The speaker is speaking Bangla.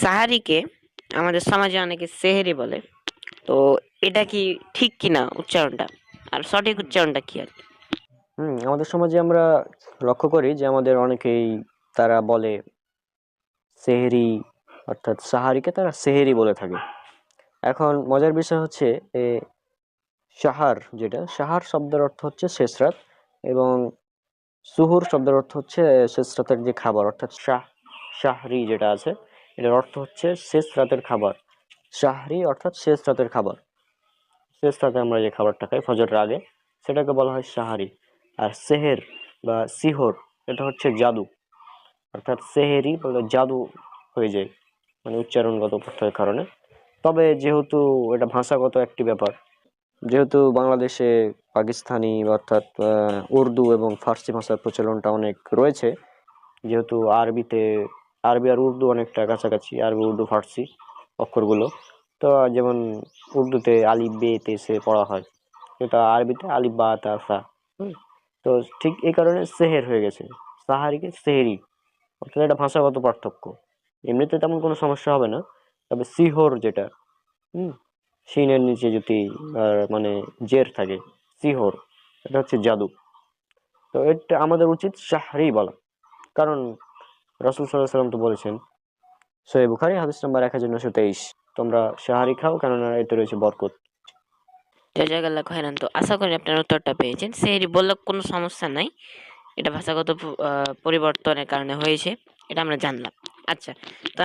সাহারিকে আমাদের সমাজে অনেকে সেহেরি বলে। তো এটা কি ঠিক কিনা উচ্চারণটা, আর সঠিক উচ্চারণটা কি আর কি? আমাদের সমাজে আমরা লক্ষ্য করি যে আমাদের অনেকেই তারা বলে সেহেরি, অর্থাৎ সাহারিকে তারা সেহেরি বলে থাকে। এখন মজার বিষয় হচ্ছে সাহার, যেটা সাহার শব্দের অর্থ হচ্ছে শেষ রাত, এবং সুহুর শব্দের অর্থ হচ্ছে শেষ রাতের যে খাবার, অর্থাৎ শাহরি যেটা আছে, এটার অর্থ হচ্ছে শেষ রাতের খাবার। শাহরি অর্থাৎ শেষ রাতের খাবার, শেষ রাতে আমরা যে খাবারটা খাই ফজরের আগে, সেটাকে বলা হয় সাহারি। আর সেহের বা সিহর, এটা হচ্ছে জাদু, অর্থাৎ সেহেরি বলে জাদু হয়ে যায়, মানে উচ্চারণগত পার্থক্যের কারণে। তবে যেহেতু এটা ভাষাগত একটি ব্যাপার, যেহেতু বাংলাদেশে পাকিস্তানি অর্থাৎ উর্দু এবং ফার্সি ভাষার প্রচলনটা অনেক রয়েছে, যেহেতু আরবি আর উর্দু অনেকটা কাছাকাছি, আরবি উর্দু ফার্সি অক্ষরগুলো। তো যেমন উর্দুতে আলিফ বে তে সে পড়া হয়, কিন্তু আরবিতে আলিফ বা তা সা। হুম। তো ঠিক এই কারণে সেহের হয়ে গেছে, সাহারিকে সেহেরি, অর্থাৎ এটা ভাষাগত পার্থক্য। এমনিতে তেমন কোনো সমস্যা হবে না। তবে সিহর যেটা, হুম, শিনের নিচে যদি মানে জের থাকে, সিহর, এটা হচ্ছে জাদু। তো এটা আমাদের উচিত শাহরি বলা, কারণ রাসূল সাল্লাল্লাহু আলাইহি ওয়াসাল্লাম তো বলেছেন, সহিহ বুখারী হাদিস নাম্বার 1923, তোমরা শাহরি খাও, কেননা এতে রয়েছে বরকত। জাযাকাল্লাহ খাইরান। তো আশা করি আপনার উত্তরটা পেয়েছেন। সেহেরি বললে কোনো সমস্যা নাই, এটা ভাষাগত পরিবর্তনের কারণে হয়েছে, এটা আমরা জানলাম। আচ্ছা, তো